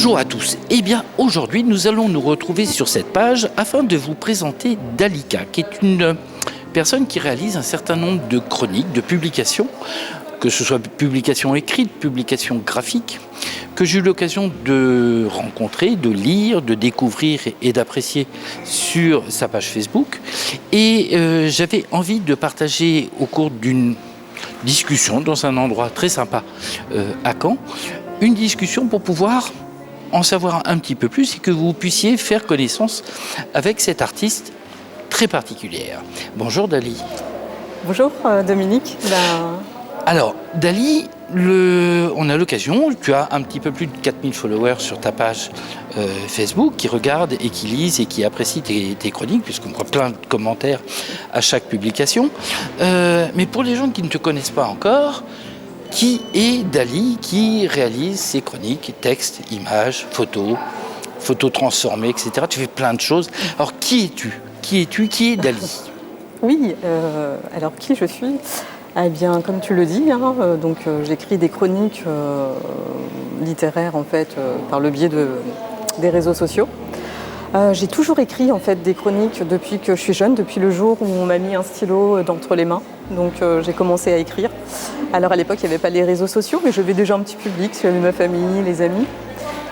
Bonjour à tous. Eh bien, aujourd'hui, nous allons nous retrouver sur cette page afin de vous présenter Dalika, qui est une personne qui réalise un certain nombre de chroniques, de publications, que ce soit publications écrites, publications graphiques, que j'ai eu l'occasion de rencontrer, de lire, de découvrir et d'apprécier sur sa page Facebook. Et j'avais envie de partager au cours d'une discussion dans un endroit très sympa à Caen, une discussion pour pouvoir en savoir un petit peu plus et que vous puissiez faire connaissance avec cette artiste très particulière. Bonjour Dali. Bonjour Dominique. Alors Dali, on a l'occasion, tu as un petit peu plus de 4000 followers sur ta page Facebook qui regardent et qui lisent et qui apprécient tes chroniques, puisqu'on voit plein de commentaires à chaque publication. Mais pour les gens qui ne te connaissent pas encore, qui est Dali qui réalise ses chroniques, textes, images, photos transformées, etc. Tu fais plein de choses. Alors qui es-tu ? Qui es-tu ? Qui est Dali ? Oui, alors qui je suis ? Eh bien, comme tu le dis, j'écris des chroniques littéraires en fait par le biais des réseaux sociaux. J'ai toujours écrit en fait des chroniques depuis que je suis jeune, depuis le jour où on m'a mis un stylo d'entre les mains. Donc j'ai commencé à écrire. Alors à l'époque, il n'y avait pas les réseaux sociaux, mais j'avais déjà un petit public, j'avais ma famille, les amis.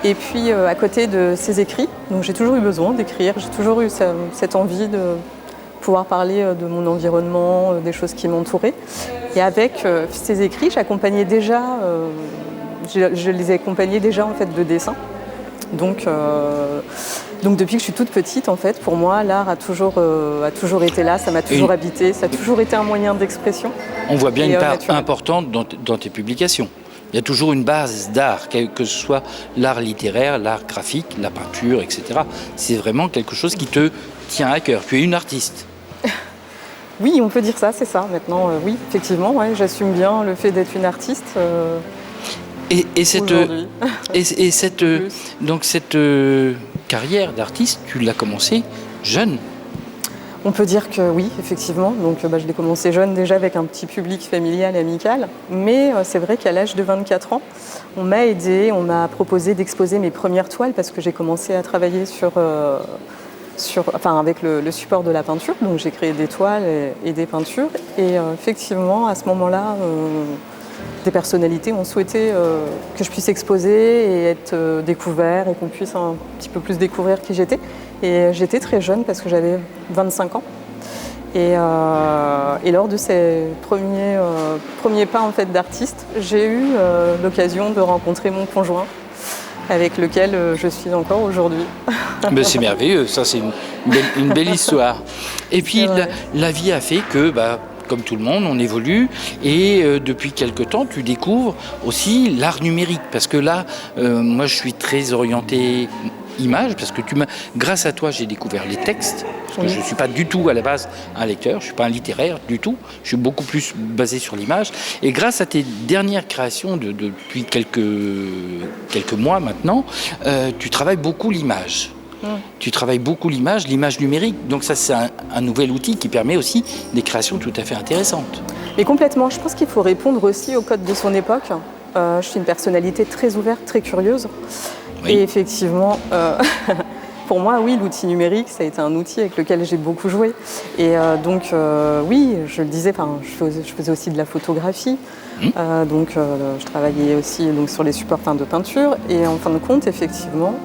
Et puis à côté de ces écrits, donc j'ai toujours eu besoin d'écrire, j'ai toujours eu cette envie de pouvoir parler de mon environnement, des choses qui m'entouraient. Et avec ces écrits, j'accompagnais déjà, je les accompagnais déjà en fait de dessins. Donc depuis que je suis toute petite, en fait, pour moi, l'art a toujours été là, ça m'a toujours habité, ça a toujours été un moyen d'expression. On voit bien une part importante dans tes publications. Il y a toujours une base d'art, que ce soit l'art littéraire, l'art graphique, la peinture, etc. C'est vraiment quelque chose qui te tient à cœur. Tu es une artiste. Oui, on peut dire ça, c'est ça. Maintenant, oui, effectivement, ouais, j'assume bien le fait d'être une artiste. Et cette carrière d'artiste, tu l'as commencée jeune. On peut dire que oui, effectivement. Donc, je l'ai commencé jeune déjà avec un petit public familial, amical. Mais c'est vrai qu'à l'âge de 24 ans, on m'a aidée, on m'a proposé d'exposer mes premières toiles parce que j'ai commencé à travailler avec le support de la peinture. Donc, j'ai créé des toiles et des peintures. Et effectivement, à ce moment-là, des personnalités ont souhaité que je puisse exposer et être découvert et qu'on puisse un petit peu plus découvrir qui j'étais. Et j'étais très jeune parce que j'avais 25 ans. Et lors de ces premiers pas en fait, d'artiste, j'ai eu l'occasion de rencontrer mon conjoint avec lequel je suis encore aujourd'hui. Mais c'est merveilleux, ça c'est une belle histoire. Et puis la vie a fait que... comme tout le monde, on évolue et depuis quelque temps, tu découvres aussi l'art numérique. Parce que là, moi, je suis très orienté image, parce que grâce à toi, j'ai découvert les textes. Parce que je ne suis pas du tout, à la base, un lecteur, je ne suis pas un littéraire du tout. Je suis beaucoup plus basé sur l'image. Et grâce à tes dernières créations depuis quelques mois maintenant, tu travailles beaucoup l'image. Tu travailles beaucoup l'image numérique, donc ça c'est un nouvel outil qui permet aussi des créations tout à fait intéressantes. Mais complètement, je pense qu'il faut répondre aussi aux codes de son époque. Je suis une personnalité très ouverte, très curieuse. Oui. Et effectivement, pour moi, oui, l'outil numérique, ça a été un outil avec lequel j'ai beaucoup joué. Et oui, je le disais, je faisais aussi de la photographie. Je travaillais aussi sur les supports de peinture. Et en fin de compte, effectivement,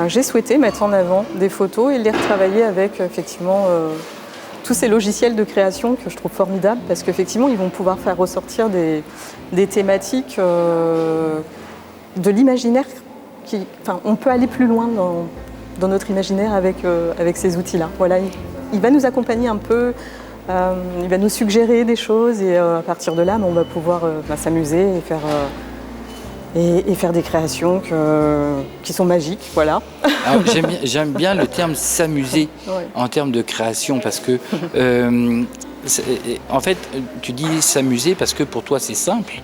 j'ai souhaité mettre en avant des photos et les retravailler avec effectivement tous ces logiciels de création que je trouve formidables parce qu'effectivement ils vont pouvoir faire ressortir des thématiques de l'imaginaire. On peut aller plus loin dans notre imaginaire avec ces outils-là. Voilà, il va nous accompagner un peu, il va nous suggérer des choses et à partir de là, on va pouvoir s'amuser et faire des créations qui sont magiques, voilà. Alors, j'aime bien le terme s'amuser en termes de création parce que en fait tu dis s'amuser parce que pour toi c'est simple.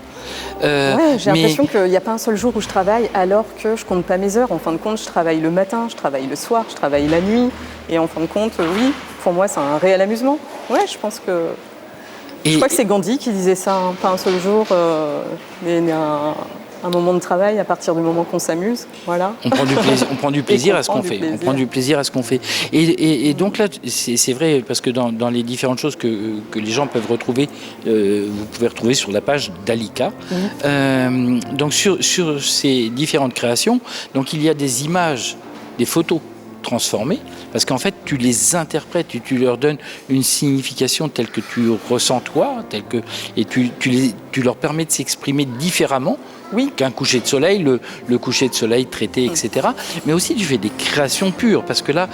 J'ai l'impression qu'il n'y a pas un seul jour où je travaille alors que je compte pas mes heures. En fin de compte, je travaille le matin, je travaille le soir, je travaille la nuit et en fin de compte, oui, pour moi c'est un réel amusement. Ouais, je pense que... Je crois que c'est Gandhi qui disait ça, hein, pas un seul jour, mais un moment de travail à partir du moment qu'on s'amuse. Voilà. On prend du plaisir à ce qu'on fait. On prend du plaisir à ce qu'on fait. Et donc là, c'est vrai, parce que dans les différentes choses que les gens peuvent retrouver, vous pouvez retrouver sur la page d'Alika. Donc sur ces différentes créations, donc il y a des images, des photos transformées, parce qu'en fait tu les interprètes, tu leur donnes une signification telle que tu ressens toi, et tu leur permets de s'exprimer différemment qu'un coucher de soleil, le coucher de soleil traité, etc. Mais aussi tu fais des créations pures, parce que là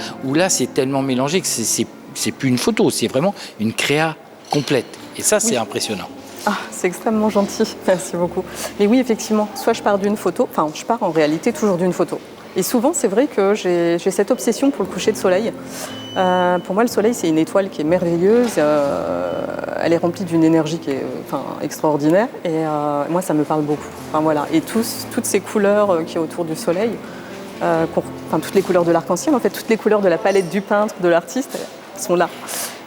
c'est tellement mélangé que c'est plus une photo, c'est vraiment une créa complète. Et ça, c'est impressionnant. Ah, c'est extrêmement gentil, merci beaucoup. Mais oui, effectivement, soit je pars d'une photo, enfin je pars en réalité toujours d'une photo. Et souvent, c'est vrai que j'ai cette obsession pour le coucher de soleil. Pour moi, le soleil, c'est une étoile qui est merveilleuse. Elle est remplie d'une énergie qui est extraordinaire. Et moi, ça me parle beaucoup. Enfin, voilà. Et toutes ces couleurs qui est autour du soleil, toutes les couleurs de l'arc-en-ciel, en fait, toutes les couleurs de la palette du peintre, de l'artiste, sont là.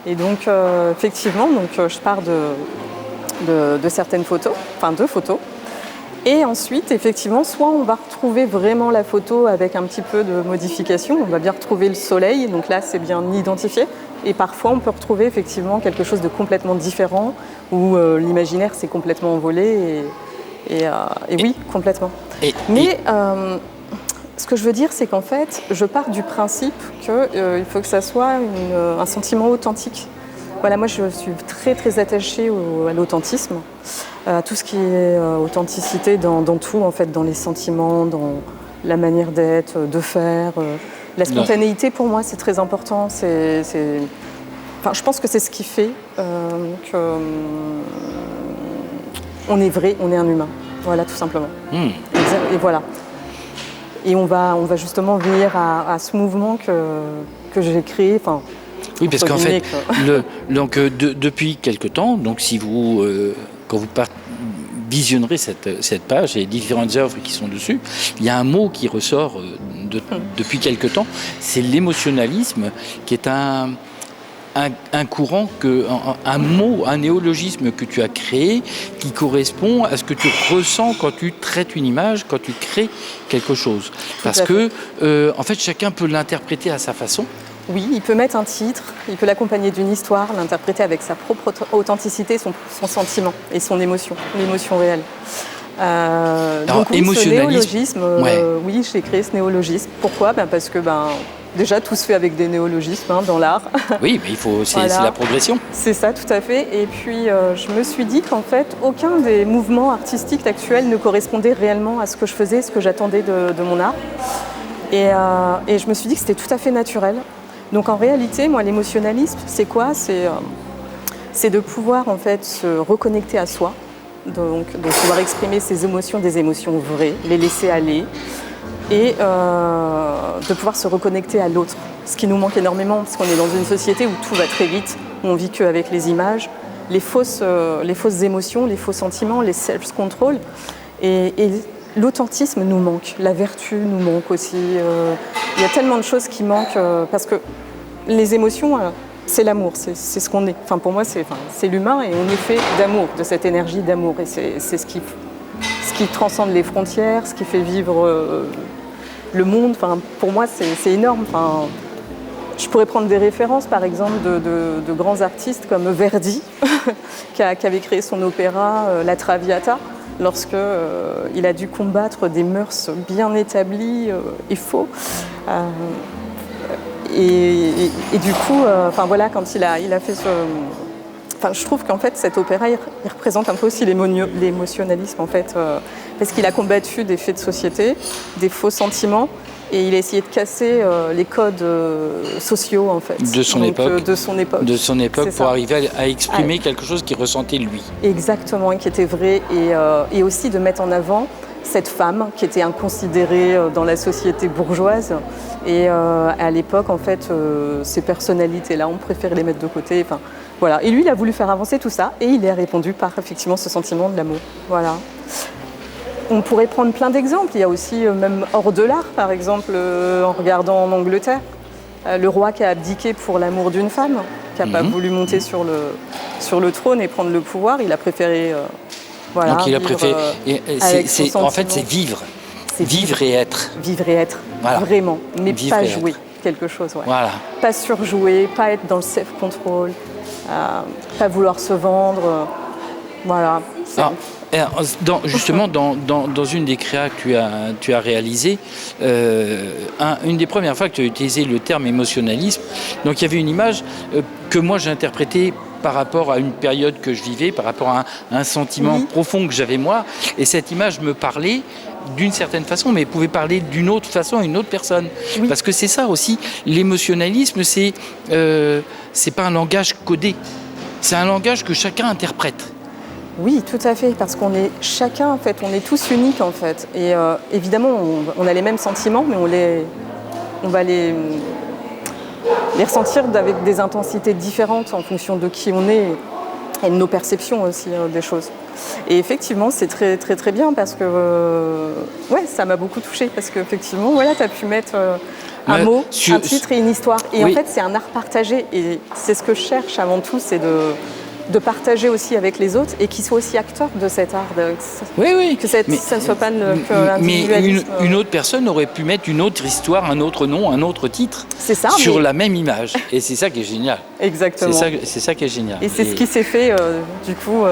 Et donc, effectivement, je pars de certaines photos, enfin 2 photos. Et ensuite, effectivement, soit on va retrouver vraiment la photo avec un petit peu de modification, on va bien retrouver le soleil, donc là c'est bien identifié. Et parfois on peut retrouver effectivement quelque chose de complètement différent, où l'imaginaire s'est complètement envolé, et oui, complètement. Mais ce que je veux dire, c'est qu'en fait, je pars du principe qu'il faut que ça soit un sentiment authentique. Voilà, moi je suis très très attachée à l'authentisme, à tout ce qui est authenticité dans tout, en fait, dans les sentiments, dans la manière d'être, de faire. La spontanéité, pour moi, c'est très important. Je pense que c'est ce qui fait qu'on est vrai, on est un humain. Voilà, tout simplement. Et voilà. Et on va justement venir à ce mouvement que j'ai créé. Oui, parce qu'en fait, depuis quelque temps, donc si vous, quand vous visionnerez cette page et les différentes œuvres qui sont dessus, il y a un mot qui ressort depuis quelque temps, c'est l'émotionnalisme, qui est un courant, un mot, un néologisme que tu as créé, qui correspond à ce que tu ressens quand tu traites une image, quand tu crées quelque chose. Parce que, en fait, chacun peut l'interpréter à sa façon. Oui, il peut mettre un titre, il peut l'accompagner d'une histoire, l'interpréter avec sa propre authenticité, son sentiment et son émotion, l'émotion réelle. Donc oui, ce néologisme, oui, j'ai créé ce néologisme. Pourquoi ? Parce que déjà, tout se fait avec des néologismes dans l'art. Oui, mais c'est la progression. C'est ça, tout à fait. Et puis, je me suis dit qu'en fait, aucun des mouvements artistiques actuels ne correspondait réellement à ce que je faisais, ce que j'attendais de mon art. Et je me suis dit que c'était tout à fait naturel. Donc en réalité, moi, l'émotionnalisme, c'est quoi ? C'est de pouvoir en fait se reconnecter à soi, donc de pouvoir exprimer ses émotions, des émotions vraies, les laisser aller, et de pouvoir se reconnecter à l'autre. Ce qui nous manque énormément, parce qu'on est dans une société où tout va très vite, où on vit qu'avec les images, les fausses émotions, les faux sentiments, les self-control, et l'authentisme nous manque, la vertu nous manque aussi. Il y a tellement de choses qui manquent, parce que les émotions, c'est l'amour, c'est ce qu'on est. Enfin, pour moi, c'est l'humain, et on est fait d'amour, de cette énergie d'amour. Et c'est ce qui transcende les frontières, ce qui fait vivre le monde. Enfin, pour moi, c'est énorme. Enfin, je pourrais prendre des références, par exemple, de grands artistes comme Verdi, qui avait créé son opéra La Traviata, lorsque il a dû combattre des mœurs bien établies et faux. Et du coup, quand il a fait ce... je trouve qu'en fait, cet opéra, il représente un peu aussi l'émotionnalisme, en fait, parce qu'il a combattu des faits de société, des faux sentiments, et il a essayé de casser les codes sociaux, en fait. De son époque. De son époque, pour arriver à exprimer quelque chose qu'il ressentait lui. Exactement, et qui était vrai, et aussi de mettre en avant cette femme qui était inconsidérée dans la société bourgeoise. Et à l'époque, en fait, ces personnalités-là, on préférait les mettre de côté. Enfin, voilà. Et lui, il a voulu faire avancer tout ça, et il y a répondu par effectivement ce sentiment de l'amour. Voilà. On pourrait prendre plein d'exemples. Il y a aussi, même hors de l'art, par exemple, en regardant en Angleterre, le roi qui a abdiqué pour l'amour d'une femme, qui n'a pas voulu monter sur le trône et prendre le pouvoir. Il a préféré Voilà, donc il a vivre, préféré. En fait, sentiment. c'est vivre. C'est Vivre et être. Vivre et être, Voilà. vraiment, mais Vivre pas et jouer être. quelque chose. Ouais. Voilà. Pas surjouer, pas être dans le self-control, pas vouloir se vendre. Voilà. Justement, dans une des créas que tu as réalisées, une des premières fois que tu as utilisé le terme émotionnalisme, donc il y avait une image que moi j'ai interprétée par rapport à une période que je vivais, par rapport à un sentiment profond que j'avais moi, et cette image me parlait d'une certaine façon, mais pouvait parler d'une autre façon à une autre personne. Oui. Parce que c'est ça aussi, l'émotionnalisme, c'est pas un langage codé, c'est un langage que chacun interprète. Oui, tout à fait, parce qu'on est chacun, en fait, on est tous uniques, en fait. Et évidemment, on a les mêmes sentiments, mais on va les ressentir avec des intensités différentes en fonction de qui on est et de nos perceptions aussi des choses. Et effectivement, c'est très, très, très bien parce que ça m'a beaucoup touchée parce qu'effectivement, voilà, tu as pu mettre un mot, un titre et une histoire. Et en fait, c'est un art partagé et c'est ce que je cherche avant tout, c'est de partager aussi avec les autres et qu'ils soient aussi acteurs de cet art. Que ça ne soit pas l'individualisme. Mais une autre personne aurait pu mettre une autre histoire, un autre nom, un autre titre sur la même image. Et c'est ça qui est génial. Exactement. C'est ça qui est génial. Et c'est ce qui s'est fait du coup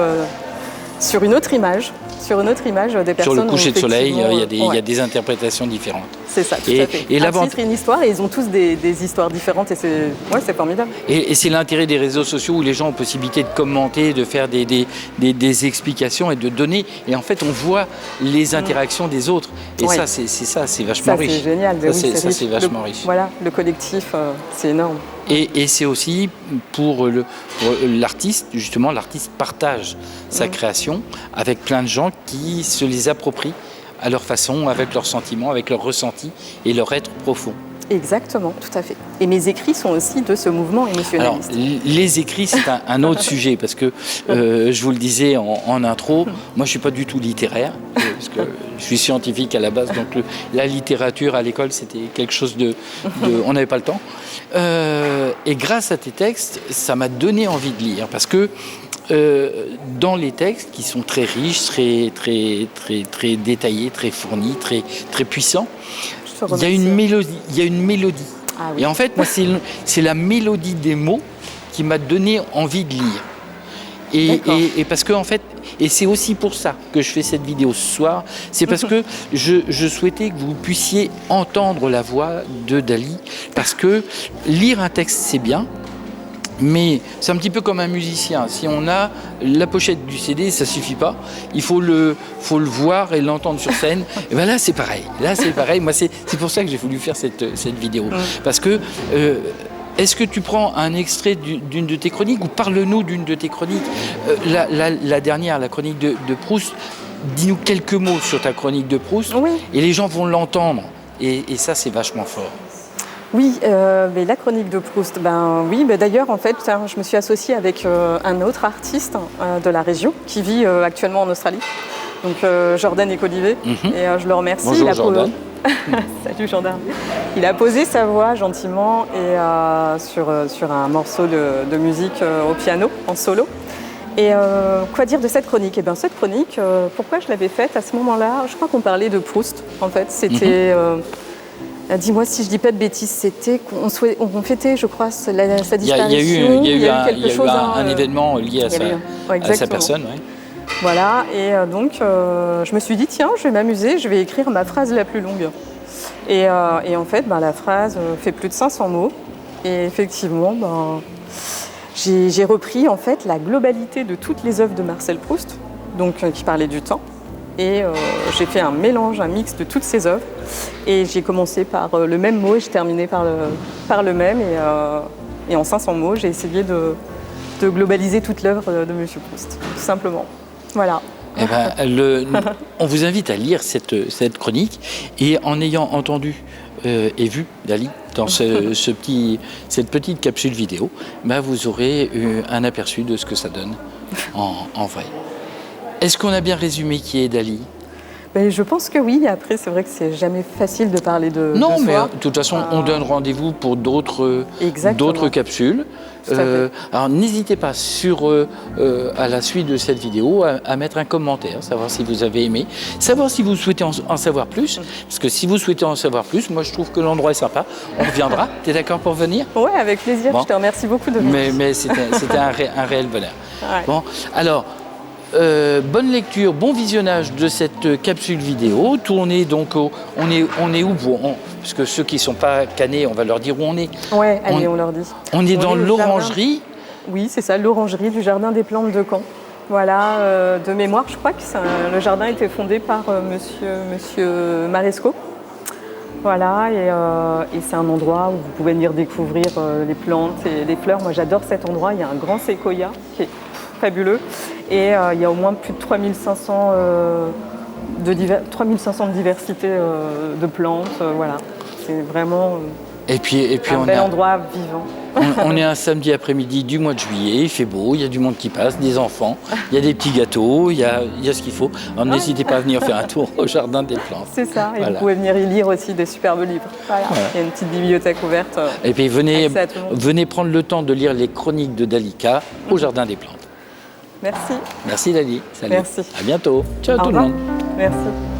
sur une autre image. Sur une autre image des personnes. Sur le coucher de soleil, il y a des interprétations différentes. C'est ça, tout à fait. Un titre, une histoire, et ils ont tous des histoires différentes, et c'est formidable. Et c'est l'intérêt des réseaux sociaux où les gens ont possibilité de commenter, de faire des explications et de donner. Et en fait, on voit les interactions des autres. Et ça, c'est vachement riche. C'est génial. Ça, c'est vachement riche. Voilà, le collectif, c'est énorme. Et c'est aussi pour l'artiste, justement, l'artiste partage sa création avec plein de gens qui se les approprient à leur façon, avec leurs sentiments, avec leurs ressentis et leur être profond. Exactement, tout à fait. Et mes écrits sont aussi de ce mouvement émotionnaliste. Alors, les écrits, c'est un autre sujet, parce que je vous le disais en intro, moi je ne suis pas du tout littéraire, parce que je suis scientifique à la base, donc la littérature à l'école, c'était quelque chose on n'avait pas le temps. Et grâce à tes textes, ça m'a donné envie de lire, parce que dans les textes qui sont très riches, très, très, très, très détaillés, très fournis, très, très puissants, il y a une mélodie. Ah oui. Et en fait, moi, c'est la mélodie des mots qui m'a donné envie de lire. Et parce que, en fait, et c'est aussi pour ça que je fais cette vidéo ce soir, c'est parce que je souhaitais que vous puissiez entendre la voix de Dali, parce que lire un texte, c'est bien. Mais c'est un petit peu comme un musicien. Si on a la pochette du CD, ça suffit pas. Il faut le voir et l'entendre sur scène. Et ben là, c'est pareil. Moi, c'est pour ça que j'ai voulu faire cette vidéo. Parce que est-ce que tu prends un extrait d'une de tes chroniques ou parle-nous d'une de tes chroniques, la dernière, la chronique de Proust. Dis-nous quelques mots sur ta chronique de Proust. Oui. Et les gens vont l'entendre. Et ça, c'est vachement fort. Oui, mais la chronique de Proust, d'ailleurs, en fait, je me suis associée avec un autre artiste de la région qui vit actuellement en Australie, donc Jordan Ecolivet, et je le remercie. Bonjour Jordan. Salut Jordan. Il a posé sa voix gentiment et sur un morceau de musique au piano, en solo. Et quoi dire de cette chronique ? Eh bien, cette chronique, pourquoi je l'avais faite à ce moment-là ? Je crois qu'on parlait de Proust, en fait. C'était... dis-moi si je dis pas de bêtises, c'était qu'on fêtait, je crois, sa disparition. Il y a eu un événement lié à sa personne. Ouais. Voilà, et donc je me suis dit, tiens, je vais m'amuser, je vais écrire ma phrase la plus longue. Et en fait, la phrase fait plus de 500 mots. Et effectivement, j'ai repris en fait la globalité de toutes les œuvres de Marcel Proust, donc qui parlaient du temps. Et j'ai fait un mélange, un mix de toutes ces œuvres. Et j'ai commencé par le même mot et j'ai terminé par le même. Et en 500 mots, j'ai essayé de globaliser toute l'œuvre de M. Proust, tout simplement. Voilà. Eh ben, on vous invite à lire cette chronique. Et en ayant entendu et vu Dali dans cette petite capsule vidéo, vous aurez un aperçu de ce que ça donne en vrai. Est-ce qu'on a bien résumé qui est Dali ? Ben, je pense que oui. Après, c'est vrai que c'est jamais facile de parler de Non, de mais soi. de toute façon, on donne rendez-vous pour d'autres Exactement. capsules. Tout à fait. Alors, n'hésitez pas à la suite de cette vidéo à mettre un commentaire, savoir si vous avez aimé, savoir si vous souhaitez en savoir plus. Parce que si vous souhaitez en savoir plus, moi je trouve que l'endroit est sympa. On reviendra. Tu es d'accord pour venir? Ouais, avec plaisir. Bon. Je te remercie beaucoup de venir. Mais c'était un réel bonheur. Ouais. Bon, alors, bonne lecture, bon visionnage de cette capsule vidéo. Tournez donc, on est où parce que ceux qui ne sont pas canés, on va leur dire où on est. Ouais, allez, on leur dit. On est dans au l'orangerie. Oui, c'est ça, l'orangerie du Jardin des Plantes de Caen. Voilà, de mémoire, je crois que le jardin a été fondé par monsieur Maresco. Voilà, et c'est un endroit où vous pouvez venir découvrir les plantes et les fleurs. Moi, j'adore cet endroit. Il y a un grand séquoia qui est fabuleux. Et il y a au moins plus de 3500 de diversité de plantes. Voilà, c'est vraiment Et puis un bel endroit vivant. On est un samedi après-midi du mois de juillet, il fait beau, il y a du monde qui passe, des enfants, il y a des petits gâteaux, il y a ce qu'il faut. Alors n'hésitez pas à venir faire un tour au Jardin des Plantes. C'est ça, et voilà. vous pouvez venir y lire aussi des superbes livres. Voilà. Voilà. Il y a une petite bibliothèque ouverte. Et puis venez prendre le temps de lire les chroniques de Dalika au Jardin des Plantes. Merci. Merci Lali. Salut. Merci. À bientôt. Ciao Au tout le revoir. monde. Merci.